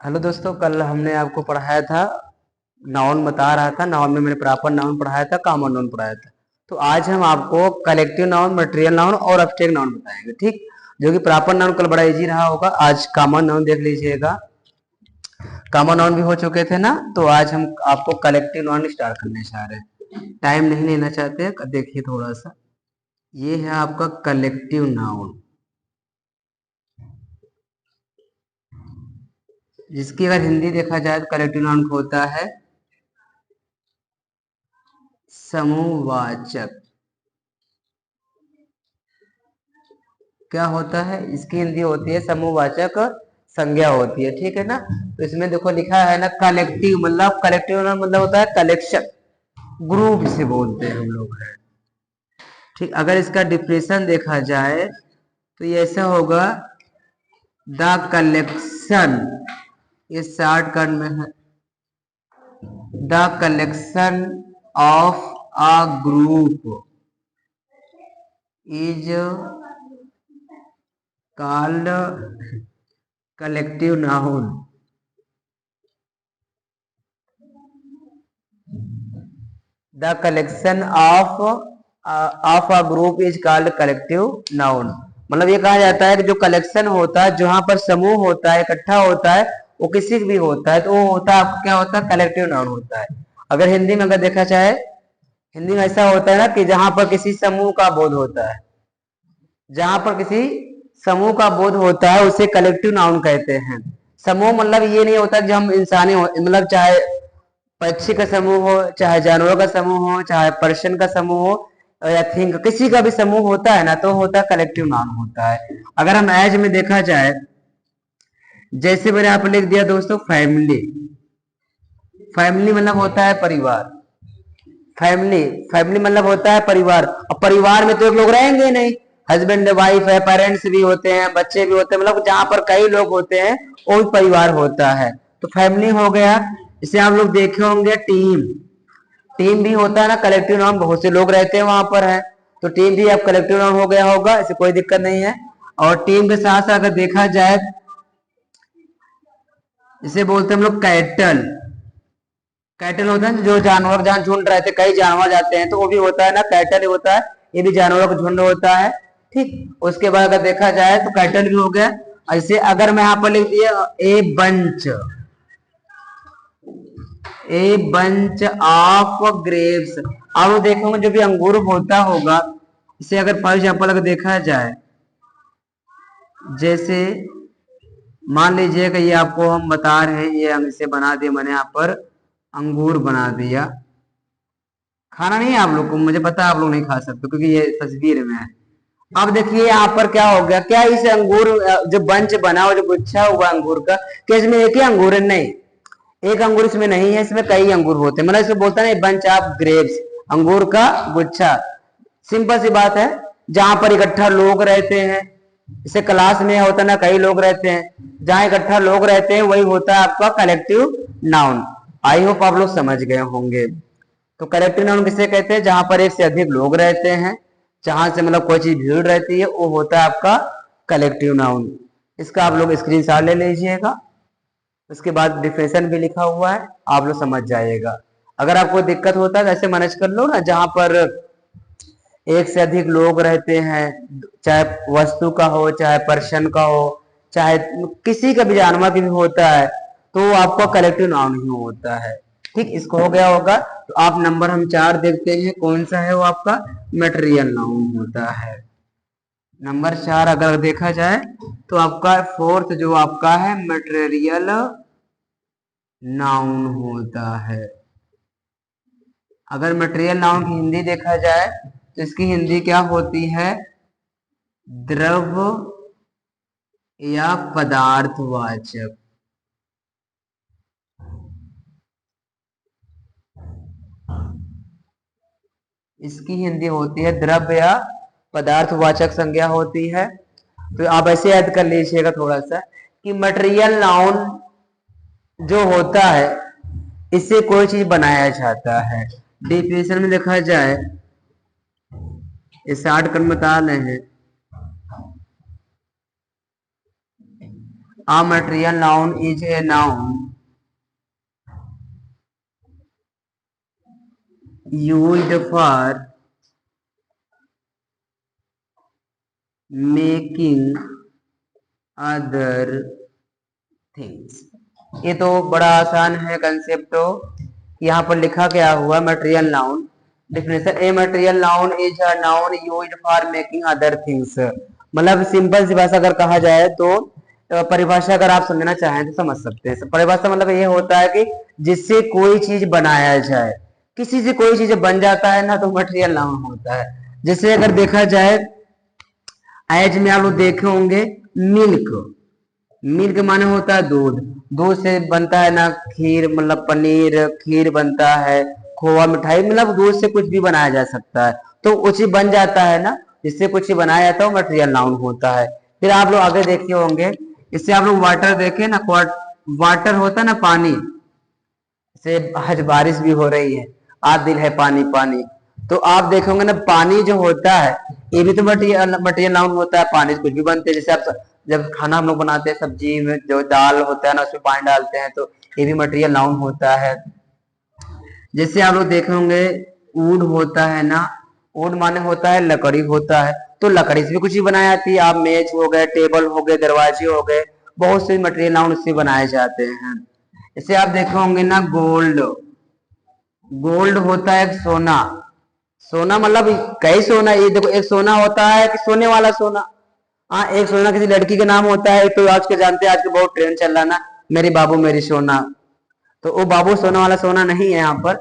Hello दोस्तों, कल हमने आपको पढ़ाया था। नाउन बता रहा था। नाउन में मैंने प्रॉपर नाउन पढ़ाया था, कॉमन नाउन पढ़ाया था। तो आज हम आपको कलेक्टिव नाउन, मटेरियल नाउन और अब्स्ट्रैक्ट नाउन बताएंगे। ठीक, जो कि प्रॉपर नाउन कल बड़ा इजी रहा होगा। आज कॉमन नाउन देख लीजिएगा। कॉमन नाउन भी हो चुके थे ना, तो आज हम आपको कलेक्टिव नाउन स्टार्ट करने चाह रहे हैं। टाइम नहीं लेना चाहते हैं। देखिए थोड़ा सा, ये है आपका कलेक्टिव नाउन, जिसकी अगर हिंदी देखा जाए तो कलेक्टिव नाउन होता है समूहवाचक। क्या होता है? इसकी हिंदी होती है समूहवाचक संज्ञा होती है। ठीक है ना। तो इसमें देखो लिखा है ना, कलेक्टिव मतलब, कलेक्टिव मतलब होता है कलेक्शन, ग्रुप से बोलते हैं हम लोग है। ठीक, अगर इसका डिफिनेशन देखा जाए तो ये ऐसा होगा, द कलेक्शन, ये शॉर्ट कट में है, the collection of a group is called collective noun. The collection of a group is called collective noun. मतलब ये कहा जाता है कि जो कलेक्शन होता है, जहां पर समूह होता है, इकट्ठा होता है, वो किसी भी होता है, तो वो होता है आपका क्या होता है? कलेक्टिव नाउन होता है। अगर हिंदी में अगर देखा जाए, हिंदी में ऐसा होता है ना कि जहां पर किसी समूह का बोध होता है, जहां पर किसी समूह का बोध होता है उसे कलेक्टिव नाउन कहते हैं। समूह मतलब ये नहीं होता कि हम इंसानी हो, मतलब चाहे पक्षी का समूह हो, चाहे जानवरों का समूह हो, चाहे पर्सन का समूह हो, या थिंक, किसी का भी समूह होता है ना, तो होता है कलेक्टिव नाउन होता है। अगर हम एज में देखा जाए, जैसे मैंने आप लिख दिया दोस्तों फैमिली। फैमिली मतलब होता है परिवार। फैमिली, फैमिली मतलब होता है परिवार। और परिवार में तो एक लोग रहेंगे नहीं, हस्बैंड वाइफ है, पेरेंट्स भी होते हैं, बच्चे भी होते हैं, मतलब जहां पर कई लोग होते हैं वो भी परिवार होता है। तो फैमिली हो गया। इसे आप लोग देखे होंगे टीम। टीम भी होता है ना कलेक्टिव नाउन, बहुत से लोग रहते हैं वहां पर है, तो टीम भी अब कलेक्टिव नाउन हो गया होगा, इससे कोई दिक्कत नहीं है। और टीम के साथ साथ अगर देखा जाए, इसे बोलते हैं हम लोग कैटल। कैटल होता है जो जानवर जहां झुंड रहते, कई जानवर जाते हैं, तो वो भी होता है ना, कैटल होता है। ये भी जानवरों का झुंड होता है। ठीक, उसके बाद अगर देखा जाए तो कैटल भी हो गया। ऐसे अगर मैं यहाँ पर लिख दिया a bunch, a bunch of grapes. अब देखोगे जो भी अंगूर होता होगा, इसे अगर फॉर एग्जाम्पल अगर देखा जाए, जैसे मान लीजिए कि ये आपको हम बता रहे हैं, ये हम इसे बना दिए, मैंने यहाँ पर अंगूर बना दिया। खाना नहीं है आप लोग को, मुझे पता है आप लोग नहीं खा सकते क्योंकि ये तस्वीर में है। अब देखिए यहाँ पर क्या हो गया, क्या इस अंगूर जो बंच बना हो, जो गुच्छा हुआ अंगूर का, क्या इसमें एक ही अंगूर है? नहीं, एक अंगूर इसमें नहीं है, इसमें कई अंगूर होते हैं। मतलब इसको बोलता है बंच ऑफ ग्रेप्स, अंगूर का गुच्छा। सिंपल सी बात है, जहां पर इकट्ठा लोग रहते हैं, जैसे क्लास में होता है ना, कई लोग रहते हैं, जहां इकट्ठा लोग रहते हैं वही होता है आपका कलेक्टिव नाउन। आई होप आप लोग समझ गए होंगे। तो कलेक्टिव नाउन किसे कहते हैं? जहां पर एक से अधिक लोग रहते हैं, जहां से मतलब कोई चीज भीड़ रहती है, वो होता है आपका कलेक्टिव नाउन। इसका आप लोग स्क्रीनशॉट ले लीजिएगा। उसके बाद डिफिनेशन भी लिखा हुआ है, आप लोग समझ जाइएगा। अगर आपको दिक्कत होता है तो ऐसे मैनेज कर लो ना, जहां पर एक से अधिक लोग रहते हैं, चाहे वस्तु का हो, चाहे पर्सन का हो, चाहे किसी का भी, जानवर भी होता है, तो वो आपका कलेक्टिव नाउन ही होता है। ठीक, इसको हो गया होगा। तो आप नंबर हम 4 देखते हैं, कौन सा है? वो आपका मटेरियल नाउन होता है। नंबर 4 अगर देखा जाए तो आपका फोर्थ जो आपका है मटेरियल नाउन होता है। अगर मटेरियल नाउन की हिंदी देखा जाए तो इसकी हिंदी क्या होती है? द्रव्य या पदार्थवाचक। इसकी हिंदी होती है द्रव्य या पदार्थवाचक संज्ञा होती है। तो आप ऐसे याद कर लीजिएगा थोड़ा सा, कि मटेरियल नाउन जो होता है, इससे कोई चीज बनाया जाता है। डिफिनेशन में देखा जाए, इस 60 क्रम बता रहे हैं, A material noun is a noun used for making other things। ये तो बड़ा आसान है कंसेप्ट। तो यहाँ पर लिखा क्या हुआ, material noun definition, a material noun is a noun used for making other things. मतलब सिंपल सी भाषा अगर कहा जाए तो परिभाषा अगर आप समझना चाहें तो समझ सकते हैं। परिभाषा मतलब ये होता है कि जिससे कोई चीज बनाया जाए, किसी से कोई चीज बन जाता है ना, तो मटेरियल नाउन होता है। जैसे अगर देखा जाए, एज में आप लोग देखे होंगे मिल्क, मिल्क माने होता है दूध, दूध से बनता है ना खीर, मतलब पनीर, खीर बनता है, खोआ, मिठाई, मतलब दूध से कुछ भी बनाया जा सकता है। तो कुछ बन जाता है ना, जिससे कुछ बनाया जाता है, मटेरियल नाउन होता है। फिर आप लोग आगे देखे होंगे, इससे आप लोग वाटर देखे ना, वाटर होता है ना पानी, से आज बारिश भी हो रही है, आज दिल है पानी पानी। तो आप देखोगे ना पानी जो होता है, ये भी तो मटेरियल मटेरियल नाउन होता है। पानी से कुछ भी बनते हैं, जैसे आप जब खाना हम लोग बनाते हैं, सब्जी में जो दाल होता है ना, उसमें पानी डालते हैं, तो ये भी मटेरियल नाउन होता है। जैसे आप लोग देखे होंगे वुड होता है ना, वुड माने होता है लकड़ी होता है, तो लकड़ी से भी कुछ ही बनाई जाती है। आप मेज हो गए, टेबल हो गए, दरवाजे हो गए, बहुत से मटेरियल नाउन उससे बनाए जाते हैं। जैसे आप देखे होंगे ना गोल्ड, गोल्ड होता है सोना, सोना मतलब कई सोना, ये देखो एक सोना होता है कि सोने वाला सोना। हाँ, एक सोना किसी लड़की का नाम होता है, तो आज के जानते हैं, आज के बहुत ट्रेंड चल रहा ना, मेरी बाबू मेरी सोना। तो वो बाबू सोना वाला सोना नहीं है यहाँ पर।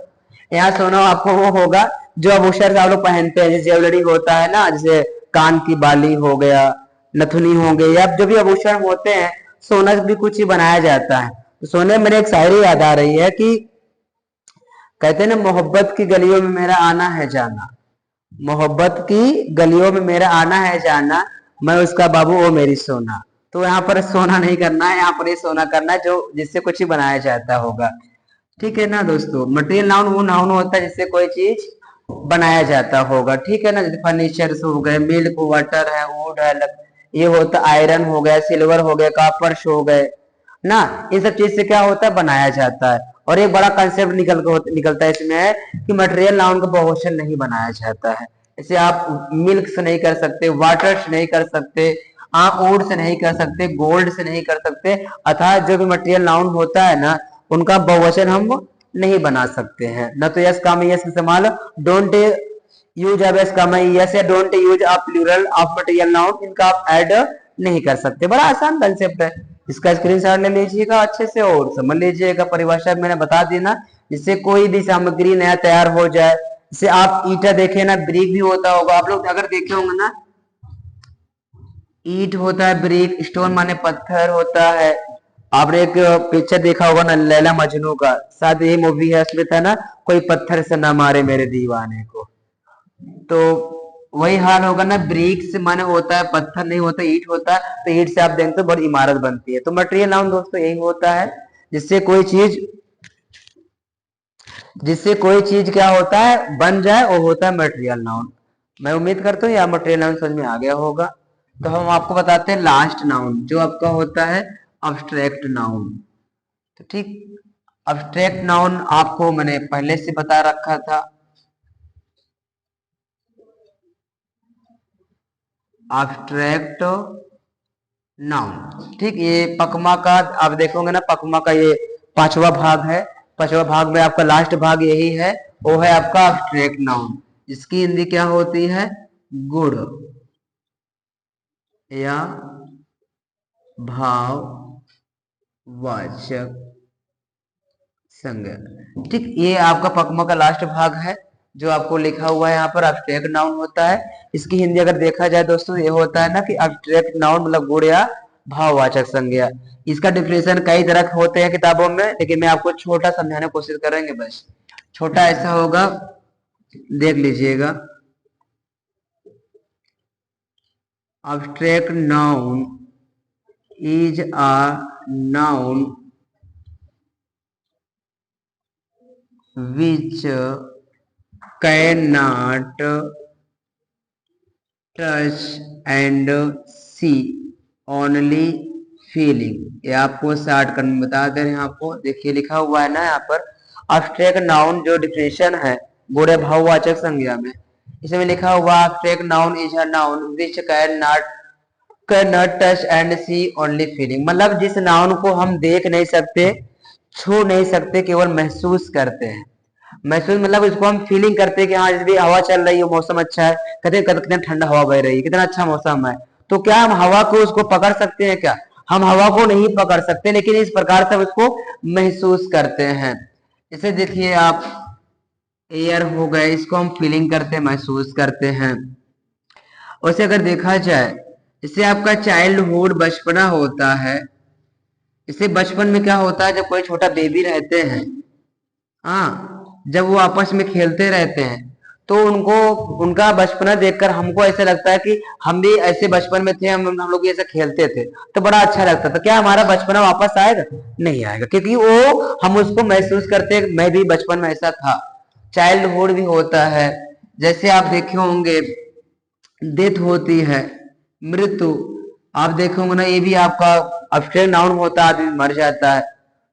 यहाँ सोना आपको वो होगा जो आभूषण आप लोग पहनते हैं, जैसे ज्वेलरी होता है ना, जैसे कान की बाली हो गया, नथुनी हो गई, या जो भी आभूषण होते हैं, सोना से भी कुछ ही बनाया जाता है। तो सोने में मेरे एक शायरी याद आ रही है कि कहते हैं ना, मोहब्बत की गलियों में मेरा आना है जाना, मोहब्बत की गलियों में मेरा आना है जाना, मैं उसका बाबू वो मेरी सोना। तो यहाँ पर सोना नहीं करना है, यहाँ पर ये सोना करना है जो जिससे कुछ ही बनाया जाता होगा। ठीक है ना दोस्तों, मटेरियल नाउन वो नाउन होता है जिससे कोई चीज बनाया जाता होगा। ठीक है ना, जैसे फर्नीचर हो गए, मिल्क, वाटर है, वुड है, ये होता आयरन हो गया, सिल्वर हो गया, कॉपर्स हो गए ना, इन सब चीज से क्या होता है, बनाया जाता है। और एक बड़ा कंसेप्ट निकलता है इसमें है कि मटेरियल नाउन का बहुवचन नहीं बनाया जाता है। इसे आप मिल्क से नहीं कर सकते, वाटर से नहीं कर सकते, आप वुड से नहीं कर सकते, गोल्ड से नहीं कर सकते, अर्थात जो भी मटेरियल नाउन होता है ना, उनका बहुवचन हम नहीं बना सकते हैं। न तो यस काम यस इस्तेमाल, डोंट यूज अब यस काम यस, या don't use a plural of material noun, इनका आप ऐड नहीं कर सकते। बड़ा आसान कंसेप्ट है, इसका स्क्रीनशॉट ले लीजिएगा अच्छे से और समझ लीजिएगा। परिभाषा मैंने बता दी ना, जिससे कोई भी सामग्री नया तैयार हो जाए। जैसे आप ईटा देखे ना, ब्रिक भी होता होगा, आप लोग अगर देखे होंगे ना, ईट होता है, ब्रिक, स्टोन माने पत्थर होता है। आपने एक पिक्चर देखा होगा ना लैला मजनू का, शायद ये मूवी है, उसमें था ना, कोई पत्थर से ना मारे मेरे दीवाने को। तो वही हाल होगा ना, ब्रिक्स माने होता है पत्थर, नहीं होता ईट होता है, तो ईट से आप देखते तो बड़ी इमारत बनती है। तो मटेरियल नाउन दोस्तों यही होता है जिससे कोई चीज, जिससे कोई चीज क्या होता है बन जाए, वो होता है मटेरियल नाउन। मैं उम्मीद करता हूँ यह मटेरियल नाउन समझ में आ गया होगा। तो हम आपको बताते हैं लास्ट नाउन, जो आपका होता है अब्स्ट्रैक्ट नाउन। तो ठीक, अब्स्ट्रैक्ट नाउन आपको मैंने पहले से बता रखा था। अब्स्ट्रैक्ट नाउन, ठीक, ये पकमा का आप देखोगे ना, पकमा का ये पांचवा भाग है। पांचवा भाग में आपका लास्ट भाग यही है, वो है आपका अब्स्ट्रैक्ट नाउन। इसकी हिंदी क्या होती है, गुण या भाववाचक संज्ञा। ठीक, ये आपका पकमा का लास्ट भाग है, जो आपको लिखा हुआ है यहाँ पर अब्स्ट्रैक्ट नाउन होता है। इसकी हिंदी अगर देखा जाए दोस्तों, ये होता है ना कि अब्स्ट्रैक्ट नाउन मतलब गुण या भाववाचक संज्ञा। इसका डिफिनेशन कई तरह के होते हैं किताबों में, लेकिन मैं आपको छोटा समझाने की कोशिश करेंगे बस। छोटा ऐसा होगा, देख लीजिएगा। Abstract noun is a noun which cannot touch and see, only feeling. ये आपको शॉर्ट कट में बता दे रहे हैं आपको। देखिए लिखा हुआ है ना यहाँ पर, अब्स्ट्रैक्ट नाउन जो डिफिनेशन है बुरे भाववाचक संज्ञा में, इसमें लिखा हुआ abstract noun is a noun which can not touch and see only feeling. मतलब जिस नाउन को हम देख नहीं सकते, छू नहीं सकते, केवल महसूस करते हैं। महसूस मतलब इसको हम फीलिंग करते हैं कि हाँ जैसे हवा चल रही है, मौसम अच्छा है, कहते कितना ठंडा हवा बह रही है, कितना अच्छा मौसम है। तो क्या हम हवा को उसको पकड़ सकते हैं क्या? हम हवा को नहीं पकड़ सकते, लेकिन इस प्रकार से हम उसको महसूस करते हैं। इसे देखिए आप, एयर हो गए, इसको हम फीलिंग करते हैं, महसूस करते हैं। उसे अगर देखा जाए, इससे आपका चाइल्डहुड बचपना होता है। इससे बचपन में क्या होता है, जब कोई छोटा बेबी रहते हैं, हाँ, जब वो आपस में खेलते रहते हैं, तो उनको उनका बचपना देखकर हमको ऐसा लगता है कि हम भी ऐसे बचपन में थे, हम लोग भी ऐसे खेलते थे, तो बड़ा अच्छा लगता था। क्या हमारा बचपना वापस आएगा? नहीं आएगा, क्योंकि वो हम उसको महसूस करते हैं, मैं भी बचपन में ऐसा था। चाइल्डहुड भी होता है, जैसे आप देखे होंगे डेथ होती है, मृत्यु, आप देखे होंगे ना, ये भी आपका अब्स्ट्रैक्ट नाउन होता है, आदमी मर जाता है,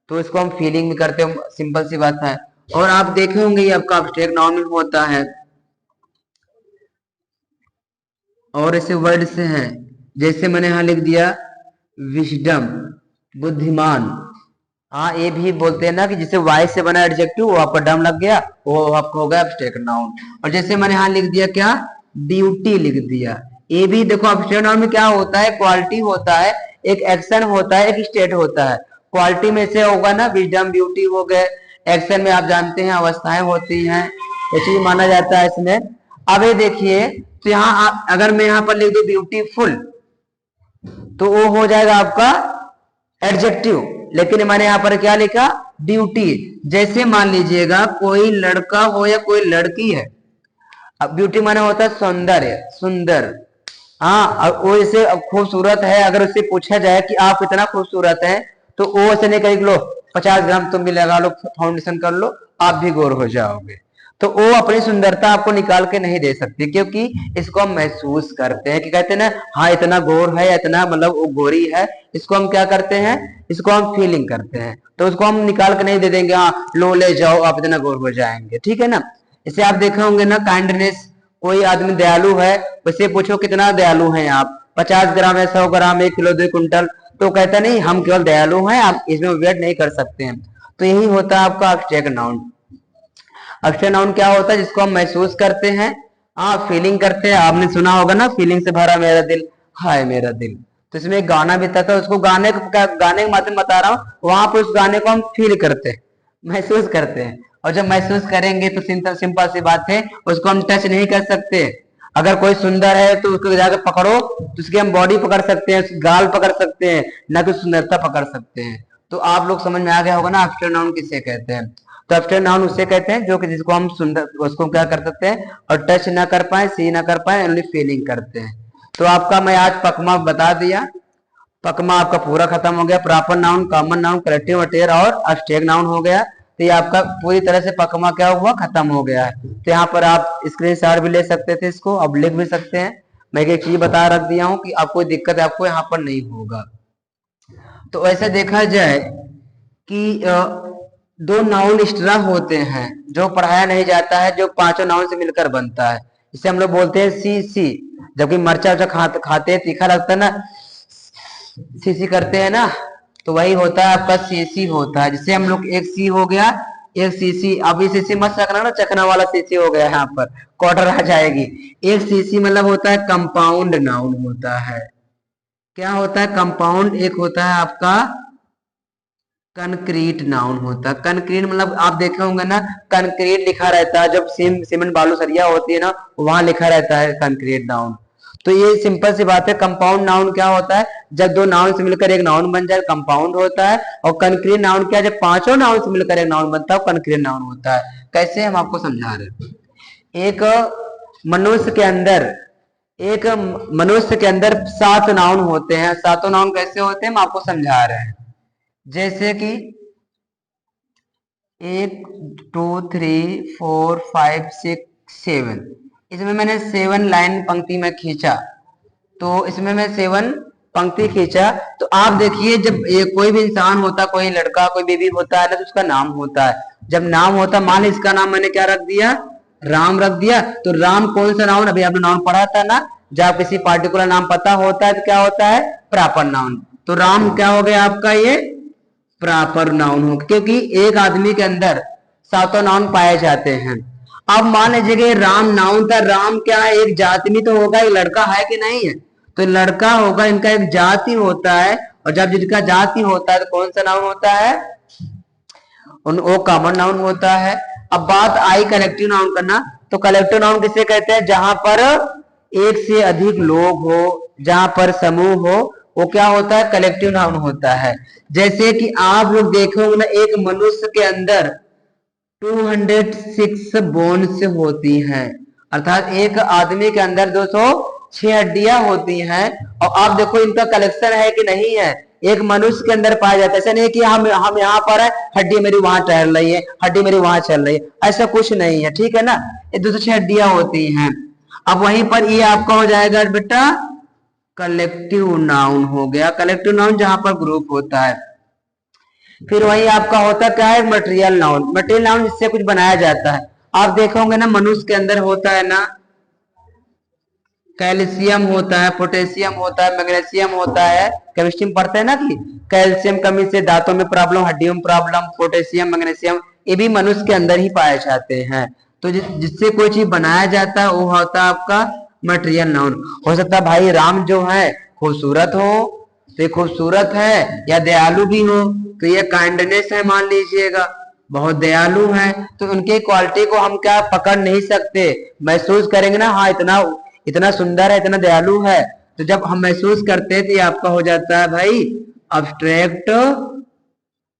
तो इसको हम फीलिंग भी करते हैं, सिंपल सी बात है। और आप देखे होंगे ये आपका अब्स्ट्रैक्ट नाउन भी होता है। और ऐसे वर्ड से हैं, जैसे मैंने यहाँ लिख दिया विजडम, बुद्धिमान। हाँ, ये भी बोलते हैं ना कि जिसे वाई से बना एडजेक्टिव वो आपका डम लग गया, वो आपका हो गया एब्स्ट्रैक्ट नाउन। और जैसे मैंने यहाँ लिख दिया क्या, ड्यूटी लिख दिया। ये भी देखो एब्स्ट्रैक्ट नाउन में क्या होता है, क्वालिटी होता है, एक एक्शन होता है, एक स्टेट होता है। क्वालिटी में से होगा ना विजडम, ब्यूटी हो गए। एक्शन में आप जानते हैं अवस्थाएं होती हैं, ये चीज माना जाता है इसमें। अब ये देखिए, तो यहाँ अगर मैं यहाँ पर लिख दूं ब्यूटीफुल, तो वो हो जाएगा आपका एडजेक्टिव, लेकिन मैंने यहाँ पर क्या लिखा, ड्यूटी। जैसे मान लीजिएगा कोई लड़का हो या कोई लड़की है, अब ब्यूटी माने होता है सौंदर्य, सुंदर। हाँ, वो इसे खूबसूरत है, अगर उससे पूछा जाए कि आप इतना खूबसूरत है, तो वो ऐसे नहीं कहेगी लो 50 ग्राम तुम भी लगा लो, फाउंडेशन कर लो, आप भी गोर हो जाओगे। तो वो अपनी सुंदरता आपको निकाल के नहीं दे सकती, क्योंकि इसको हम महसूस करते हैं, कि कहते हैं ना, हाँ इतना गोर है, इतना मतलब वो गोरी है, इसको हम क्या करते हैं, इसको हम फीलिंग करते हैं। तो उसको हम निकाल के नहीं दे देंगे, हाँ लो ले जाओ आप इतना गोर हो जाएंगे, ठीक है ना। इसे आप देखे होंगे ना, काइंडनेस, कोई आदमी दयालु है, उससे पूछो कितना दयालु हैं आप, 50 ग्राम है, 100 ग्राम, 1 किलो, 2 कुंटल, तो कहता नहीं हम केवल दयालु हैं, आप इसमें वेट नहीं कर सकते हैं। तो यही होता है आपका अब्स्ट्रैक्ट नाउन। अब्स्ट्रैक्ट नाउन क्या होता है, जिसको हम महसूस करते हैं, हाँ फीलिंग करते हैं। आपने सुना होगा ना, फीलिंग से भरा मेरा दिल, हाय मेरा दिल। तो इसमें एक गाना भी था, तो उसको गाने के माध्यम बता रहा हूँ, वहां पर उस गाने को हम फील करते हैं, महसूस करते हैं। और जब महसूस करेंगे तो सिंपल सी बात है, उसको हम टच नहीं कर सकते। अगर कोई सुंदर है तो उसको जाकर पकड़ो, तो उसकी हम बॉडी पकड़ सकते हैं, उसकी गाल पकड़ सकते हैं, ना कि सुंदरता पकड़ सकते हैं। तो आप लोग समझ में आ गया होगा ना एब्स्ट्रैक्ट नाउन किसे कहते हैं। तो एब्स्ट्रैक्ट नाउन उसे कहते हैं जो कि जिसको हम सुंदर, उसको क्या कर सकते हैं और टच ना कर पाए, सी ना कर पाए, ओनली फीलिंग करते हैं। तो आपका मैं आज पकमा बता दिया। पकमा आपका पूरा खत्म हो गया, proper noun, common noun, collective अटेयर और अब्स्ट्रैक्ट नाउन हो गया। तो ये आपका पूरी तरह से पकमा क्या हुआ, खत्म हो गया है। तो यहाँ पर आप स्क्रीनशॉट भी ले सकते थे, इसको अब लिख भी सकते हैं। मैं एक चीज बता रख दिया हूँ कि आपको दिक्कत आपको यहाँ पर नहीं होगा। तो ऐसा देखा जाए कि दो नाउन एक्स्ट्रा होते हैं जो पढ़ाया नहीं जाता है, जो पांचों नाउन से मिलकर बनता है। इसे हम लोग बोलते हैं सी सी। जबकि मरचा उर्चा खाते हैं, तीखा लगता है ना, सी सी करते हैं ना, तो वही होता है आपका सी सी होता है। जिससे हम लोग एक सी हो गया, एक सीसी। अब ये सीसी मत रखना ना, चखना वाला सीसी हो गया, यहाँ पर क्वार्टर आ जाएगी। एक सीसी मतलब होता है कंपाउंड नाउन होता है। क्या होता है कंपाउंड? एक होता है आपका कंक्रीट नाउन होता है। कंक्रीट मतलब आप देखे होंगे ना, कंक्रीट लिखा रहता है, जब सीमेंट बालू सरिया होती है ना, वहां लिखा रहता है कंक्रीट नाउन। तो ये सिंपल सी बात है। कंपाउंड नाउन क्या होता है, जब दो नाउन से मिलकर एक नाउन बन जाए कंपाउंड होता है। और कंक्रीट नाउन क्या, जब पांचों नाउन से मिलकर एक नाउन बनता है कंक्रीट नाउन होता है। कैसे, हम आपको समझा रहे हैं। एक मनुष्य के अंदर एक मनुष्य के अंदर 7 नाउन होते हैं। 7 नाउन कैसे होते हैं, हम आपको समझा रहे हैं। जैसे कि 1 2 3 4 5 6 7, इसमें मैंने 7 लाइन पंक्ति में खींचा, तो इसमें मैं 7 पंक्ति खींचा, तो आप देखिए जब कोई भी इंसान होता, कोई लड़का कोई बेबी होता है ना, तो उसका नाम होता है। जब नाम होता, मान ली इसका नाम मैंने क्या रख दिया, राम रख दिया, तो राम कौन सा नाउन, अभी आपने नाउन पढ़ा था ना, जब किसी पार्टिकुलर नाम पता होता है तो क्या होता है, प्रॉपर नाउन। तो राम क्या हो गया आपका, ये प्रॉपर नाउन हो, क्योंकि एक आदमी के अंदर सातों नाउन पाए जाते हैं। अब मान लीजिए कि राम नाउन था, राम क्या है, एक जाति में तो होगा, एक लड़का है कि नहीं है, तो लड़का होगा, इनका एक जाति होता है, और जब जिनका जाति होता है तो कौन सा नाउन होता है, वो कॉमन नाउन होता है। अब बात आई कलेक्टिव नाउन करना, तो कलेक्टिव नाउन किसे कहते हैं, जहां पर एक से अधिक लोग हो, जहां पर समूह हो, वो क्या होता है, कलेक्टिव नाउन होता है। जैसे कि आप लोग देखोगे ना, एक मनुष्य के अंदर 206 बोन्स होती हैं, अर्थात एक आदमी के अंदर 206 हड्डियां होती हैं, और आप देखो इनका कलेक्शन है कि नहीं है, एक मनुष्य के अंदर पाया जाता है। ऐसा नहीं कि हम यहाँ पर है, हड्डी मेरी वहां टहल रही है, हड्डी मेरी वहां चल रही है, ऐसा कुछ नहीं है, ठीक है ना, ये 206 हड्डियां होती हैं। अब वहीं पर ये आपका हो जाएगा बेटा कलेक्टिव नाउन हो गया, कलेक्टिव नाउन जहां पर ग्रुप होता है। फिर वही आपका होता क्या है, मटेरियल नाउन, मटेरियल नाउन जिससे कुछ बनाया जाता है। आप देखोगे ना, मनुष्य के अंदर होता है ना, कैल्शियम होता है, पोटेशियम होता है, मैग्नीशियम होता है, केमिस्ट्री में पढ़ते हैं ना कि कैल्शियम कमी से दांतों में प्रॉब्लम, हड्डियों में प्रॉब्लम, पोटेशियम मैग्नीशियम ये भी मनुष्य के अंदर ही पाए जाते हैं। तो जिससे कोई चीज बनाया जाता है वो होता है आपका मटेरियल नाउन। हो सकता है भाई राम जो है खूबसूरत हो, तो ये खूबसूरत है, या दयालु भी हो, तो ये काइंडनेस है, मान लीजिएगा बहुत दयालु है, तो उनकी क्वालिटी को हम क्या पकड़ नहीं सकते, महसूस करेंगे ना, हाँ इतना इतना सुंदर है, इतना दयालु है, तो जब हम महसूस करते हैं तो ये आपका हो जाता है भाई अब्स्ट्रैक्ट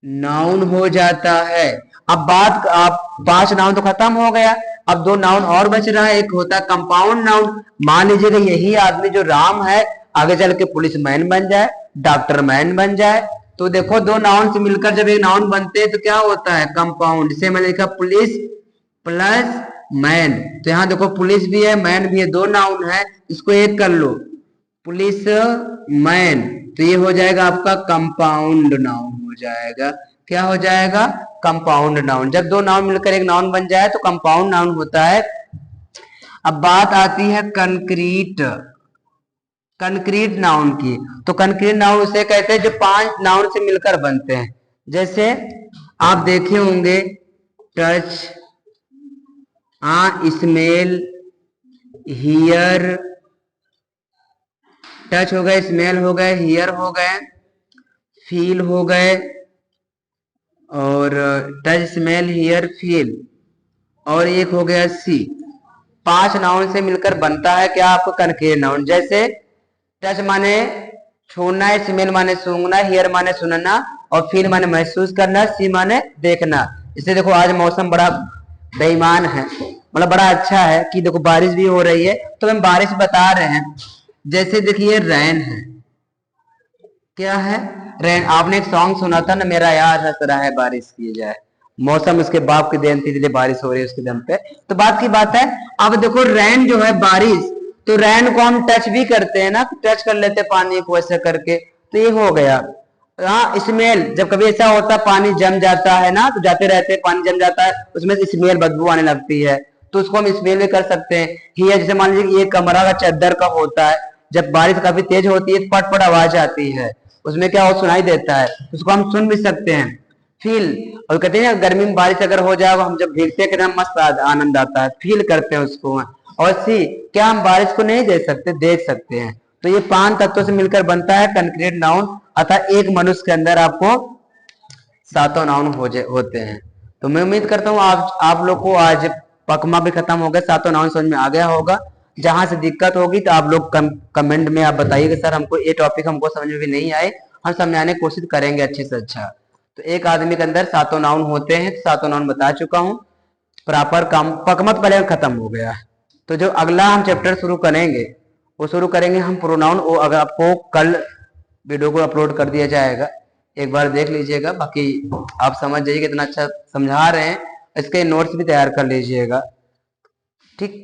नाउन हो जाता है। अब बात, आप 5 नाउन तो खत्म हो गया, अब 2 नाउन और बच रहा है, एक होता है कंपाउंड नाउन। मान लीजिएगा यही आदमी जो राम है आगे चल के पुलिस मैन बन जाए, डॉक्टर मैन बन जाए, तो देखो 2 नाउन से मिलकर जब एक नाउन बनते हैं तो क्या होता है, कंपाउंड। जैसे मैंने लिखा पुलिस प्लस मैन, तो यहाँ देखो पुलिस भी है मैन भी है, 2 नाउन है, इसको एक कर लो पुलिस मैन, तो ये हो जाएगा आपका कंपाउंड नाउन हो जाएगा। क्या हो जाएगा, कंपाउंड नाउन। जब 2 नाउन मिलकर एक नाउन बन जाए तो कंपाउंड नाउन होता है। अब बात आती है कंक्रीट, कंक्रीट नाउन की, तो कंक्रीट नाउन उसे कहते हैं जो 5 नाउन से मिलकर बनते हैं। जैसे आप देखे होंगे टच, स्मेल, हियर, टच हो गए, स्मेल हो गए, हियर हो गए, फील हो गए, और टच स्मेल हियर फील, और एक हो गया सी। 5 नाउन से मिलकर बनता है क्या, आपको कंक्रीट नाउन। जैसे टच माने छूना, स्मेल माने सूंघना, हियर माने सुनना, और फील माने महसूस करना, सी माने देखना। इससे देखो आज मौसम बड़ा बेईमान है, मतलब बड़ा अच्छा है कि देखो बारिश भी हो रही है, तो हम बारिश बता रहे हैं। जैसे देखिए रैन है, क्या है, रैन। आपने एक सॉन्ग सुना था ना, मेरा यार हंस रहा है बारिश की जाए, मौसम उसके बाप की देन थी इसलिए बारिश हो रही है उसके दम पे। तो बात की बात है, अब देखो रैन जो है बारिश, तो रैन को हम टच भी करते हैं ना, टच कर लेते हैं पानी को ऐसे करके, तो ये हो गया। हाँ स्मेल, जब कभी ऐसा होता है पानी जम जाता है ना, तो जाते रहते हैं पानी जम जाता है, उसमें से स्मेल बदबू आने लगती है, तो उसको हम स्मेल भी कर सकते हैं। हियर जैसे मान लीजिए ये कमरा का चद्दर का होता है, जब बारिश काफी तेज होती है तो पट पट आवाज आती है, उसमें क्या हो सुनाई देता है, उसको हम सुन भी सकते हैं। फील, और कहते हैं गर्मी में बारिश अगर हो जाए, हम जब भीगते हैं कितना मस्त आनंद आता है, फील करते हैं उसको। और सी, क्या हम बारिश को नहीं देख सकते, देख सकते हैं। तो ये 5 तत्वों से मिलकर बनता है कंक्रीट नाउन, अर्थात एक मनुष्य के अंदर आपको 7 नाउन होते हैं। तो मैं उम्मीद करता हूँ आप लोग को आज पकमा भी खत्म हो गया, 7 नाउन समझ में आ गया होगा। जहां से दिक्कत होगी तो आप लोग कमेंट में आप बताइएगा, सर हमको ये टॉपिक हमको समझ में भी नहीं आए, हम समझाने की कोशिश करेंगे अच्छे से अच्छा। तो एक आदमी के अंदर 7 नाउन होते हैं, 7 नाउन बता चुका हूँ। प्रॉपर काम पकमत पहले खत्म हो गया। तो जो अगला हम चैप्टर शुरू करेंगे, वो शुरू करेंगे हम प्रोनाउन। वो अगर आपको कल वीडियो को अपलोड कर दिया जाएगा, एक बार देख लीजिएगा, बाकी आप समझ जाइए कितना अच्छा समझा रहे हैं, इसके नोट्स भी तैयार कर लीजिएगा, ठीक।